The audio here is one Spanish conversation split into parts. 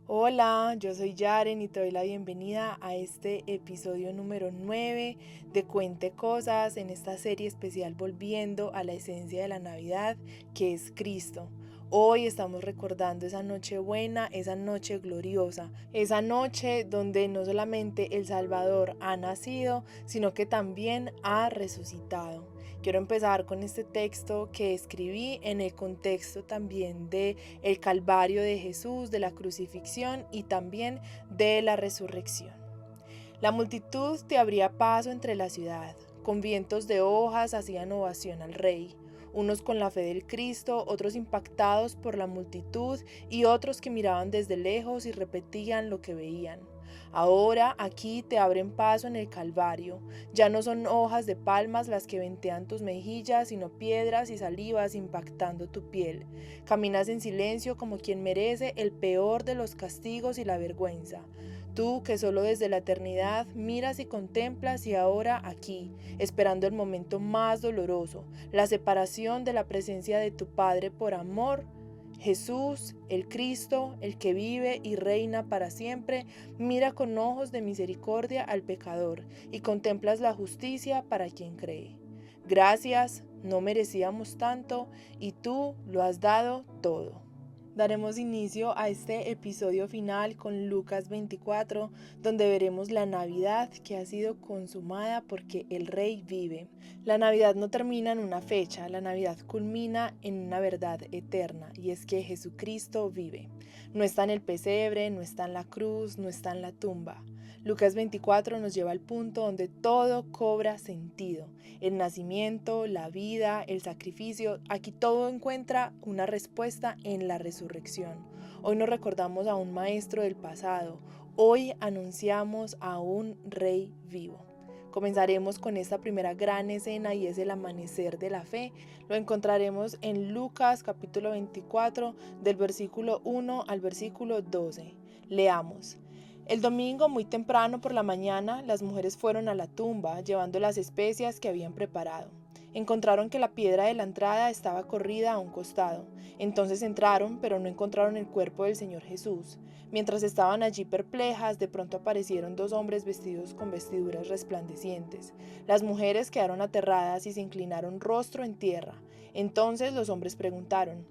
Hola, yo soy Yaren y te doy la bienvenida a este episodio número 9 de Cuente Cosas, en esta serie especial volviendo a la esencia de la Navidad, que es Cristo. Hoy estamos recordando esa noche buena, esa noche gloriosa, esa noche donde no solamente el Salvador ha nacido, sino que también ha resucitado. Quiero empezar con este texto que escribí en el contexto también de el Calvario de Jesús, de la crucifixión y también de la resurrección. La multitud te abría paso entre la ciudad, con vientos de hojas hacían ovación al rey, unos con la fe del Cristo, otros impactados por la multitud y otros que miraban desde lejos y repetían lo que veían. Ahora aquí te abren paso en el Calvario, ya no son hojas de palmas las que ventean tus mejillas, sino piedras y salivas impactando tu piel. Caminas en silencio como quien merece el peor de los castigos y la vergüenza. Tú que solo desde la eternidad miras y contemplas y ahora aquí, esperando el momento más doloroso, la separación de la presencia de tu Padre por amor. Jesús, el Cristo, el que vive y reina para siempre, mira con ojos de misericordia al pecador y contemplas la justicia para quien cree. Gracias, no merecíamos tanto y tú lo has dado todo. Daremos inicio a este episodio final con Lucas 24, donde veremos la Navidad que ha sido consumada porque el Rey vive. La Navidad no termina en una fecha, la Navidad culmina en una verdad eterna, y es que Jesucristo vive. No está en el pesebre, no está en la cruz, no está en la tumba. Lucas 24 nos lleva al punto donde todo cobra sentido. El nacimiento, la vida, el sacrificio, aquí todo encuentra una respuesta en la resurrección. Hoy no recordamos a un maestro del pasado, hoy anunciamos a un rey vivo. Comenzaremos con esta primera gran escena y es el amanecer de la fe. Lo encontraremos en Lucas capítulo 24 del versículo 1 al versículo 12. Leamos. El domingo, muy temprano por la mañana, las mujeres fueron a la tumba llevando las especias que habían preparado. Encontraron que la piedra de la entrada estaba corrida a un costado. Entonces entraron, pero no encontraron el cuerpo del Señor Jesús. Mientras estaban allí perplejas, de pronto aparecieron dos hombres vestidos con vestiduras resplandecientes. Las mujeres quedaron aterradas y se inclinaron rostro en tierra. Entonces los hombres preguntaron: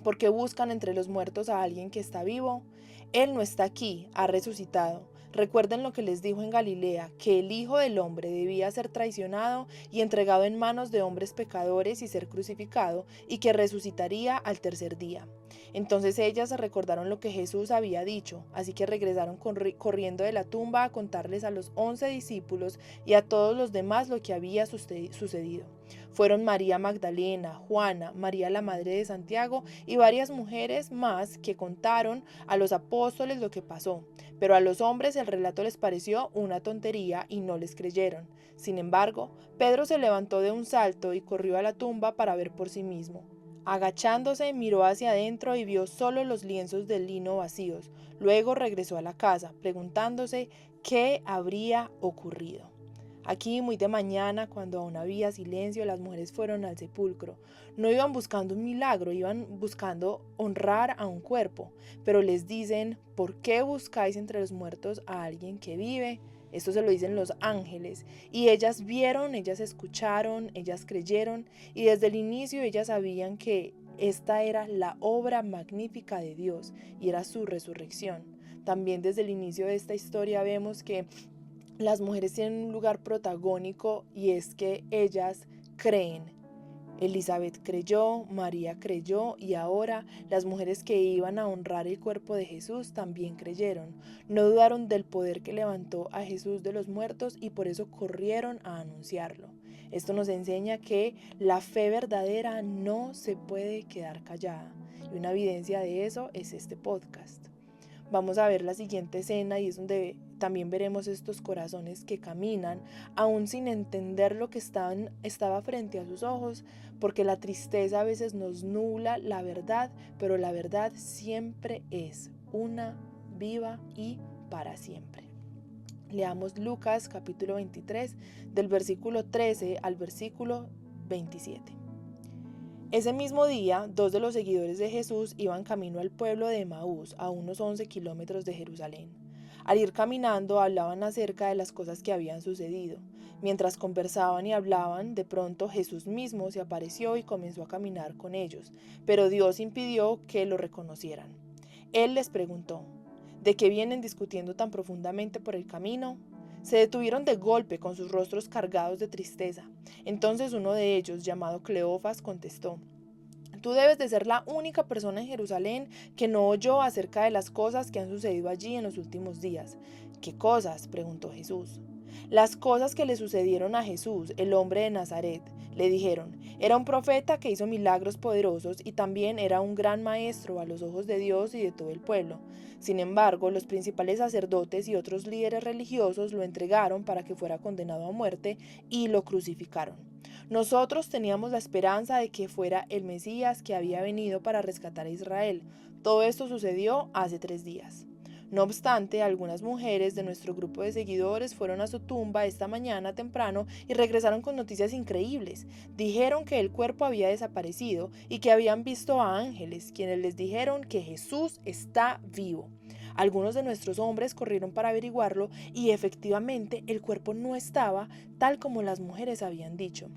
¿por qué buscan entre los muertos a alguien que está vivo? Él no está aquí, ha resucitado. Recuerden lo que les dijo en Galilea, que el Hijo del Hombre debía ser traicionado y entregado en manos de hombres pecadores y ser crucificado, y que resucitaría al tercer día. Entonces ellas recordaron lo que Jesús había dicho, así que regresaron corriendo de la tumba a contarles a los 11 discípulos y a todos los demás lo que había sucedido. Fueron María Magdalena, Juana, María la madre de Santiago y varias mujeres más que contaron a los apóstoles lo que pasó. Pero a los hombres el relato les pareció una tontería y no les creyeron. Sin embargo, Pedro se levantó de un salto y corrió a la tumba para ver por sí mismo. Agachándose, miró hacia adentro y vio solo los lienzos de lino vacíos. Luego regresó a la casa, preguntándose qué habría ocurrido. Aquí, muy de mañana, cuando aún había silencio, las mujeres fueron al sepulcro. No iban buscando un milagro, iban buscando honrar a un cuerpo. Pero les dicen: ¿por qué buscáis entre los muertos a alguien que vive? Esto se lo dicen los ángeles. Y ellas vieron, ellas escucharon, ellas creyeron, y desde el inicio ellas sabían que esta era la obra magnífica de Dios y era su resurrección. También desde el inicio de esta historia vemos que las mujeres tienen un lugar protagónico, y es que ellas creen. Elizabeth creyó, María creyó, y ahora las mujeres que iban a honrar el cuerpo de Jesús también creyeron. No dudaron del poder que levantó a Jesús de los muertos y por eso corrieron a anunciarlo. Esto nos enseña que la fe verdadera no se puede quedar callada, y una evidencia de eso es este podcast. Vamos a ver la siguiente escena y es donde también veremos estos corazones que caminan, aún sin entender lo que estaba frente a sus ojos, porque la tristeza a veces nos nubla la verdad, pero la verdad siempre es una, viva y para siempre. Leamos Lucas capítulo 23 del versículo 13 al versículo 27. Ese mismo día, dos de los seguidores de Jesús iban camino al pueblo de Emaús, a unos 11 kilómetros de Jerusalén. Al ir caminando, hablaban acerca de las cosas que habían sucedido. Mientras conversaban y hablaban, de pronto Jesús mismo se apareció y comenzó a caminar con ellos, pero Dios impidió que lo reconocieran. Él les preguntó: ¿de qué vienen discutiendo tan profundamente por el camino? Se detuvieron de golpe con sus rostros cargados de tristeza. Entonces uno de ellos, llamado Cleofas, contestó: Tú debes de ser la única persona en Jerusalén que no oyó acerca de las cosas que han sucedido allí en los últimos días. ¿Qué cosas?, preguntó Jesús. Las cosas que le sucedieron a Jesús, el hombre de Nazaret, le dijeron. Era un profeta que hizo milagros poderosos y también era un gran maestro a los ojos de Dios y de todo el pueblo. Sin embargo, los principales sacerdotes y otros líderes religiosos lo entregaron para que fuera condenado a muerte y lo crucificaron. Nosotros teníamos la esperanza de que fuera el Mesías que había venido para rescatar a Israel. Todo esto sucedió hace 3 días. No obstante, algunas mujeres de nuestro grupo de seguidores fueron a su tumba esta mañana temprano y regresaron con noticias increíbles. Dijeron que el cuerpo había desaparecido y que habían visto a ángeles, quienes les dijeron que Jesús está vivo. Algunos de nuestros hombres corrieron para averiguarlo y efectivamente el cuerpo no estaba tal como las mujeres habían dicho.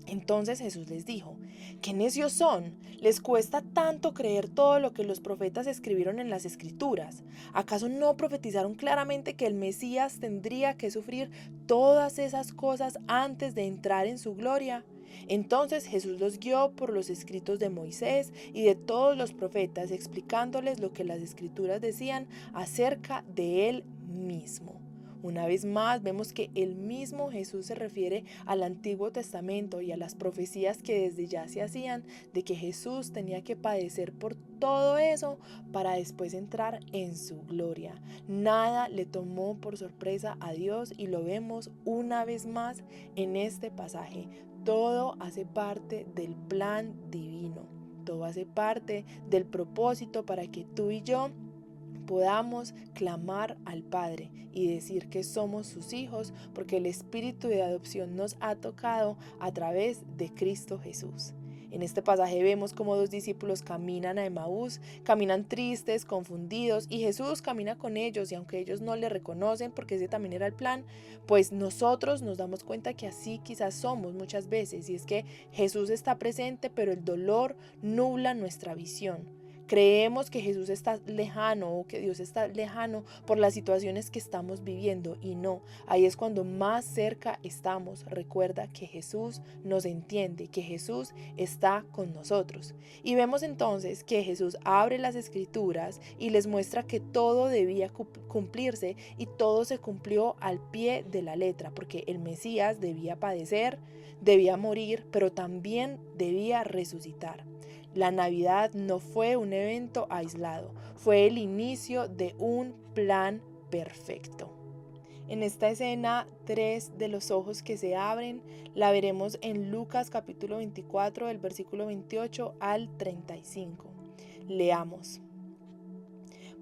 Entonces Jesús les dijo: ¡qué necios son! ¿Les cuesta tanto creer todo lo que los profetas escribieron en las Escrituras? ¿Acaso no profetizaron claramente que el Mesías tendría que sufrir todas esas cosas antes de entrar en su gloria? Entonces Jesús los guió por los escritos de Moisés y de todos los profetas, explicándoles lo que las Escrituras decían acerca de él mismo. Una vez más vemos que el mismo Jesús se refiere al Antiguo Testamento y a las profecías que desde ya se hacían de que Jesús tenía que padecer por todo eso para después entrar en su gloria. Nada le tomó por sorpresa a Dios y lo vemos una vez más en este pasaje. Todo hace parte del plan divino. Todo hace parte del propósito para que tú y yo podamos clamar al Padre y decir que somos sus hijos, porque el espíritu de adopción nos ha tocado a través de Cristo Jesús. En este pasaje vemos cómo 2 discípulos caminan a Emaús, caminan tristes, confundidos, y Jesús camina con ellos, y aunque ellos no le reconocen, porque ese también era el plan, pues nosotros nos damos cuenta que así quizás somos muchas veces, y es que Jesús está presente, pero el dolor nubla nuestra visión. Creemos que Jesús está lejano o que Dios está lejano por las situaciones que estamos viviendo, y no, ahí es cuando más cerca estamos. Recuerda que Jesús nos entiende, que Jesús está con nosotros. Y vemos entonces que Jesús abre las Escrituras y les muestra que todo debía cumplirse, y todo se cumplió al pie de la letra, porque el Mesías debía padecer, debía morir, pero también debía resucitar. La Navidad no fue un evento aislado, fue el inicio de un plan perfecto. En esta escena, 3 de los ojos que se abren, la veremos en Lucas capítulo 24, del versículo 28 al 35. Leamos.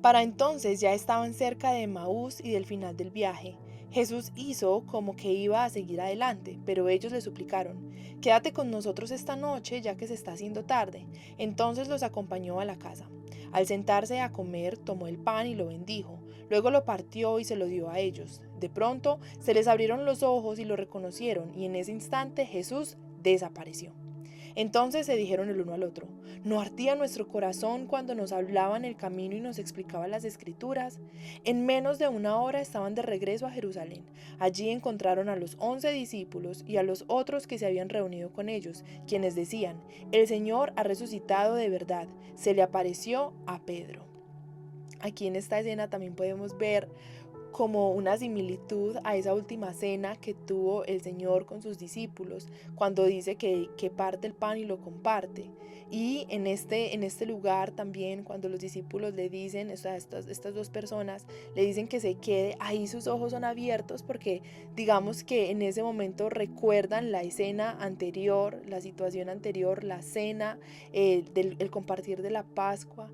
Para entonces ya estaban cerca de Emaús y del final del viaje. Jesús hizo como que iba a seguir adelante, pero ellos le suplicaron: quédate con nosotros esta noche, ya que se está haciendo tarde. Entonces los acompañó a la casa. Al sentarse a comer, tomó el pan y lo bendijo. Luego lo partió y se lo dio a ellos. De pronto se les abrieron los ojos y lo reconocieron, y en ese instante Jesús desapareció. Entonces se dijeron el uno al otro: ¿no ardía nuestro corazón cuando nos hablaba en el camino y nos explicaba las Escrituras? En menos de una hora estaban de regreso a Jerusalén. Allí encontraron a los 11 discípulos y a los otros que se habían reunido con ellos, quienes decían: el Señor ha resucitado de verdad, se le apareció a Pedro. Aquí en esta escena también podemos ver como una similitud a esa última cena que tuvo el Señor con sus discípulos, cuando dice que parte el pan y lo comparte. Y en este lugar también, cuando los discípulos le dicen, estas 2 personas le dicen que se quede, ahí sus ojos son abiertos, porque digamos que en ese momento recuerdan la escena anterior, la situación anterior, la cena, el compartir de la Pascua.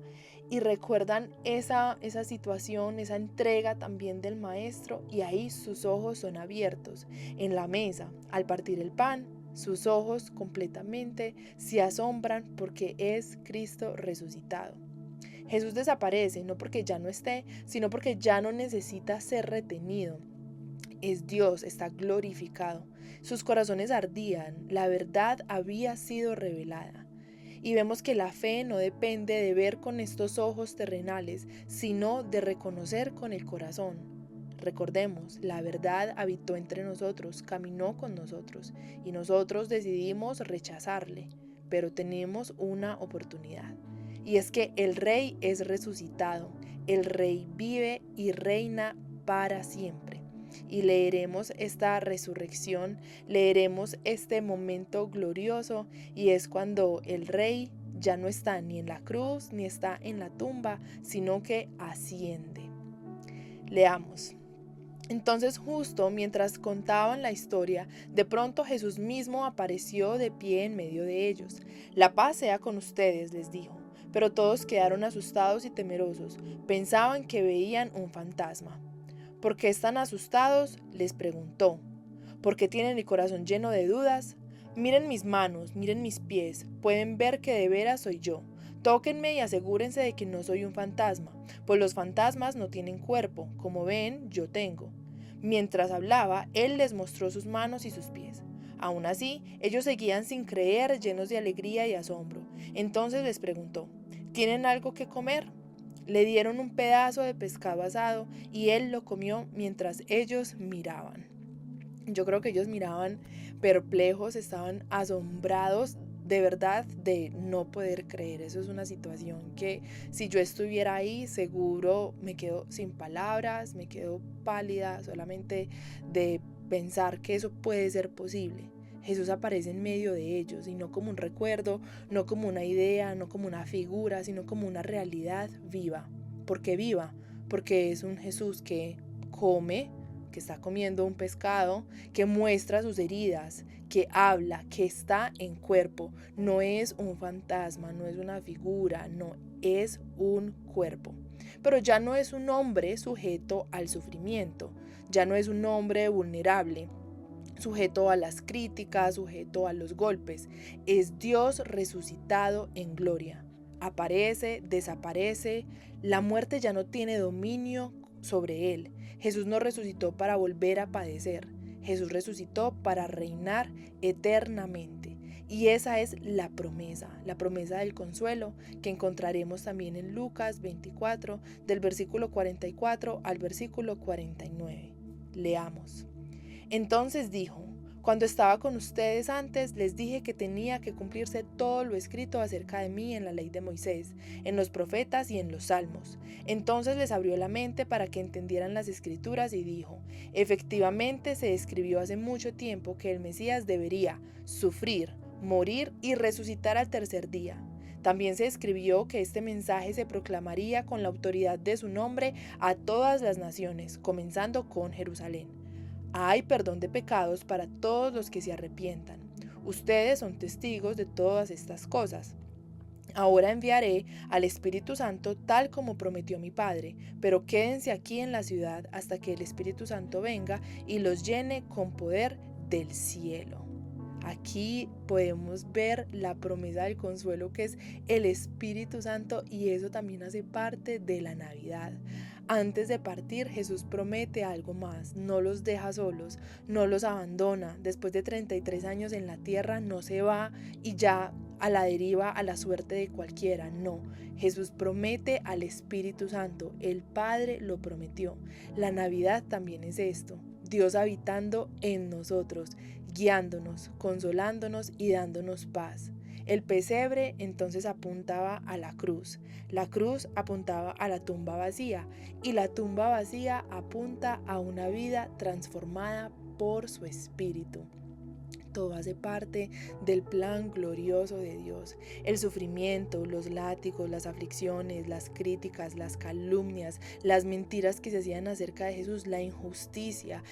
Y recuerdan esa situación, esa entrega también del maestro, y ahí sus ojos son abiertos. En la mesa, al partir el pan, sus ojos completamente se asombran porque es Cristo resucitado. Jesús desaparece no porque ya no esté, sino porque ya no necesita ser retenido. Es Dios, está glorificado. Sus corazones ardían, la verdad había sido revelada. Y vemos que la fe no depende de ver con estos ojos terrenales, sino de reconocer con el corazón. Recordemos, la verdad habitó entre nosotros, caminó con nosotros, y nosotros decidimos rechazarle, pero tenemos una oportunidad. Y es que el Rey es resucitado, el Rey vive y reina para siempre. Y leeremos esta resurrección, leeremos este momento glorioso, y es cuando el Rey ya no está ni en la cruz ni está en la tumba, sino que asciende. Leamos. Entonces, justo mientras contaban la historia, de pronto Jesús mismo apareció de pie en medio de ellos. La paz sea con ustedes, les dijo. Pero todos quedaron asustados y temerosos. Pensaban que veían un fantasma. ¿Por qué están asustados?, les preguntó. ¿Por qué tienen el corazón lleno de dudas? Miren mis manos, miren mis pies, pueden ver que de veras soy yo. Tóquenme y asegúrense de que no soy un fantasma, pues los fantasmas no tienen cuerpo, como ven, yo tengo. Mientras hablaba, él les mostró sus manos y sus pies. Aún así, ellos seguían sin creer, llenos de alegría y asombro. Entonces les preguntó, ¿tienen algo que comer? Le dieron un pedazo de pescado asado y él lo comió mientras ellos miraban. Yo creo que ellos miraban perplejos, estaban asombrados de verdad de no poder creer. Eso es una situación que si yo estuviera ahí seguro me quedo sin palabras, me quedo pálida solamente de pensar que eso puede ser posible. Jesús aparece en medio de ellos y no como un recuerdo, no como una idea, no como una figura, sino como una realidad viva. ¿Por qué viva? Porque es un Jesús que come, que está comiendo un pescado, que muestra sus heridas, que habla, que está en cuerpo. No es un fantasma, no es una figura, no, es un cuerpo. Pero ya no es un hombre sujeto al sufrimiento, ya no es un hombre vulnerable, sujeto a las críticas, sujeto a los golpes. Es Dios resucitado en gloria. Aparece, desaparece, la muerte ya no tiene dominio sobre él. Jesús no resucitó para volver a padecer. Jesús resucitó para reinar eternamente. Y esa es la promesa del consuelo que encontraremos también en Lucas 24, del versículo 44 al versículo 49. Leamos. Entonces dijo, cuando estaba con ustedes antes, les dije que tenía que cumplirse todo lo escrito acerca de mí en la ley de Moisés, en los profetas y en los salmos. Entonces les abrió la mente para que entendieran las escrituras y dijo, efectivamente se escribió hace mucho tiempo que el Mesías debería sufrir, morir y resucitar al tercer día. También se escribió que este mensaje se proclamaría con la autoridad de su nombre a todas las naciones, comenzando con Jerusalén. Hay perdón de pecados para todos los que se arrepientan. Ustedes son testigos de todas estas cosas. Ahora enviaré al Espíritu Santo tal como prometió mi Padre, pero quédense aquí en la ciudad hasta que el Espíritu Santo venga y los llene con poder del cielo. Aquí podemos ver la promesa del consuelo que es el Espíritu Santo, y eso también hace parte de la Navidad. Antes de partir, Jesús promete algo más, no los deja solos, no los abandona. Después de 33 años en la tierra no se va y ya a la deriva, a la suerte de cualquiera, no. Jesús promete al Espíritu Santo, el Padre lo prometió. La Navidad también es esto, Dios habitando en nosotros, guiándonos, consolándonos y dándonos paz. El pesebre entonces apuntaba a la cruz apuntaba a la tumba vacía y la tumba vacía apunta a una vida transformada por su Espíritu. Todo hace parte del plan glorioso de Dios. El sufrimiento, los látigos, las aflicciones, las críticas, las calumnias, las mentiras que se hacían acerca de Jesús, la injusticia,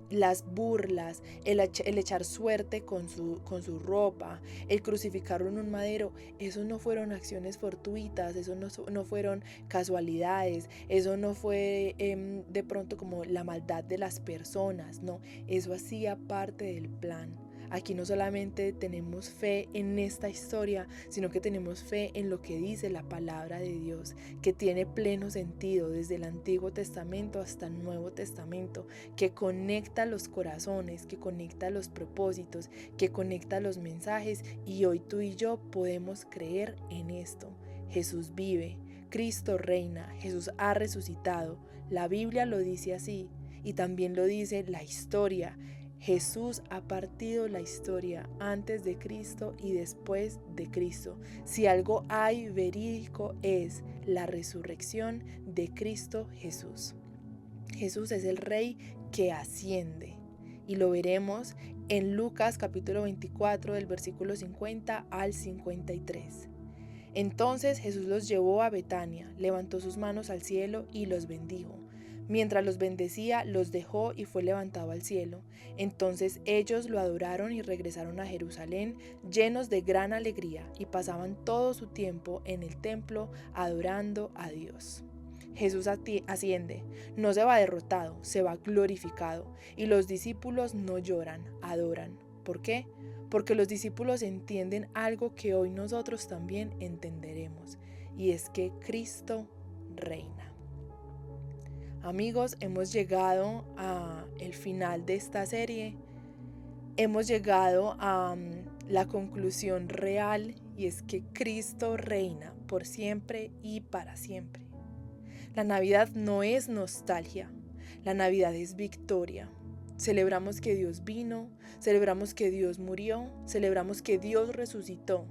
las burlas, el echar suerte con su ropa, el crucificarlo en un madero, eso no fueron acciones fortuitas, eso no fueron casualidades, eso no fue de pronto como la maldad de las personas, no, eso hacía parte del plan. Aquí no solamente tenemos fe en esta historia, sino que tenemos fe en lo que dice la palabra de Dios, que tiene pleno sentido desde el Antiguo Testamento hasta el Nuevo Testamento, que conecta los corazones, que conecta los propósitos, que conecta los mensajes, y hoy tú y yo podemos creer en esto. Jesús vive, Cristo reina, Jesús ha resucitado. La Biblia lo dice así, y también lo dice la historia. Jesús ha partido la historia antes de Cristo y después de Cristo. Si algo hay verídico es la resurrección de Cristo Jesús. Jesús es el Rey que asciende, y lo veremos en Lucas capítulo 24 del versículo 50 al 53. Entonces Jesús los llevó a Betania, levantó sus manos al cielo y los bendijo. Mientras los bendecía, los dejó y fue levantado al cielo. Entonces ellos lo adoraron y regresaron a Jerusalén llenos de gran alegría, y pasaban todo su tiempo en el templo adorando a Dios. Jesús asciende, no se va derrotado, se va glorificado, y los discípulos no lloran, adoran. ¿Por qué? Porque los discípulos entienden algo que hoy nosotros también entenderemos, y es que Cristo reina. Amigos, hemos llegado al final de esta serie. Hemos llegado a la conclusión real, y es que Cristo reina por siempre y para siempre. La Navidad no es nostalgia, la Navidad es victoria. Celebramos que Dios vino, celebramos que Dios murió, celebramos que Dios resucitó.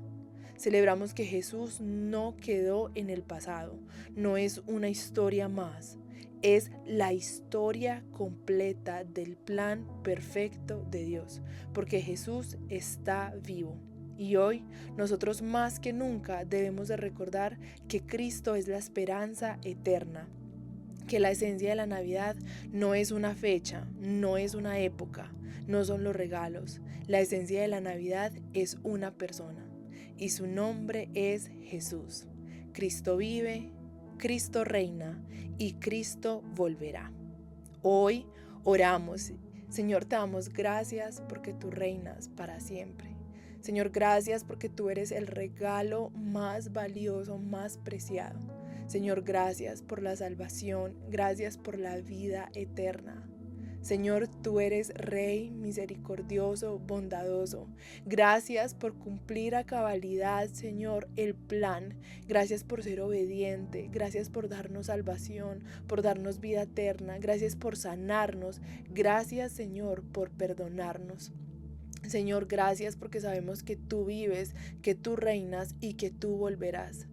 Celebramos que Jesús no quedó en el pasado, no es una historia más. Es la historia completa del plan perfecto de Dios, porque Jesús está vivo. Y hoy nosotros más que nunca debemos de recordar que Cristo es la esperanza eterna, que la esencia de la Navidad no es una fecha, no es una época, no son los regalos. La esencia de la Navidad es una persona, y su nombre es Jesús. Cristo vive, Cristo reina y Cristo volverá. Hoy oramos. Señor, te damos gracias porque tú reinas para siempre. Señor, gracias porque tú eres el regalo más valioso, más preciado. Señor, gracias por la salvación, gracias por la vida eterna. Señor, tú eres Rey misericordioso, bondadoso. Gracias por cumplir a cabalidad, Señor, el plan. Gracias por ser obediente. Gracias por darnos salvación, por darnos vida eterna. Gracias por sanarnos. Gracias, Señor, por perdonarnos. Señor, gracias porque sabemos que tú vives, que tú reinas y que tú volverás.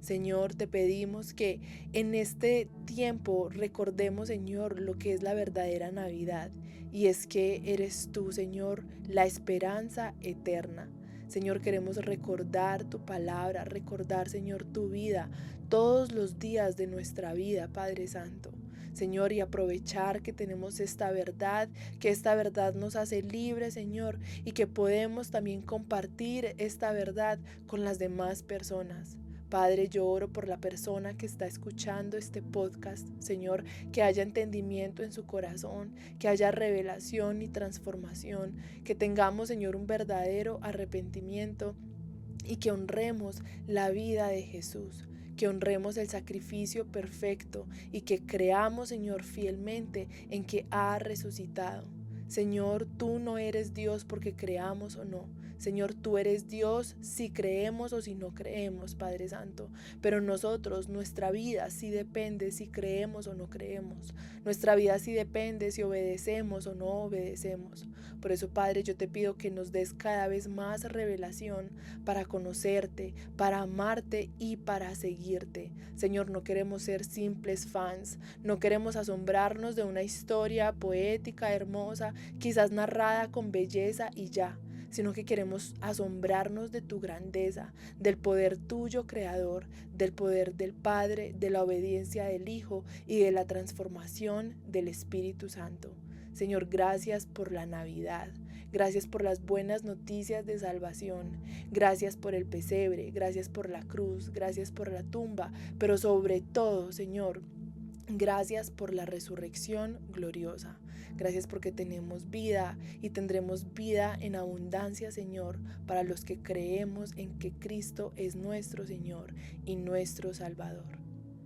Señor, te pedimos que en este tiempo recordemos, Señor, lo que es la verdadera Navidad, y es que eres tú, Señor, la esperanza eterna. Señor, queremos recordar tu palabra, recordar, Señor, tu vida todos los días de nuestra vida, Padre Santo. Señor, y aprovechar que tenemos esta verdad, que esta verdad nos hace libres, Señor, y que podemos también compartir esta verdad con las demás personas. Padre, yo oro por la persona que está escuchando este podcast, Señor, que haya entendimiento en su corazón, que haya revelación y transformación, que tengamos, Señor, un verdadero arrepentimiento y que honremos la vida de Jesús, que honremos el sacrificio perfecto y que creamos, Señor, fielmente en que ha resucitado. Señor, tú no eres Dios porque creamos o no. Señor, tú eres Dios si creemos o si no creemos, Padre Santo. Pero nosotros, nuestra vida sí depende si creemos o no creemos. Nuestra vida sí depende si obedecemos o no obedecemos. Por eso, Padre, yo te pido que nos des cada vez más revelación para conocerte, para amarte y para seguirte. Señor, no queremos ser simples fans. No queremos asombrarnos de una historia poética, hermosa, quizás narrada con belleza y ya, sino que queremos asombrarnos de tu grandeza, del poder tuyo creador, del poder del Padre, de la obediencia del Hijo y de la transformación del Espíritu Santo. Señor, gracias por la Navidad, gracias por las buenas noticias de salvación, gracias por el pesebre, gracias por la cruz, gracias por la tumba, pero sobre todo, Señor, Gracias por la resurrección gloriosa. Gracias porque tenemos vida y tendremos vida en abundancia, Señor, para los que creemos en que Cristo es nuestro Señor y nuestro Salvador.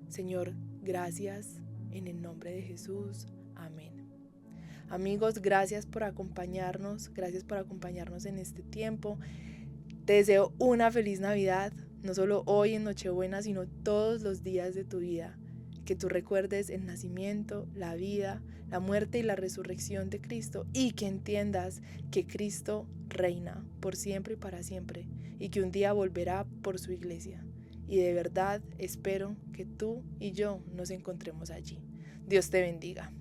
Señor, gracias en el nombre de Jesús. Amén. Amigos, gracias por acompañarnos en este tiempo. Te deseo una feliz Navidad, no solo hoy en Nochebuena, sino todos los días de tu vida. Que tú recuerdes el nacimiento, la vida, la muerte y la resurrección de Cristo, y que entiendas que Cristo reina por siempre y para siempre, y que un día volverá por su iglesia. Y de verdad espero que tú y yo nos encontremos allí. Dios te bendiga.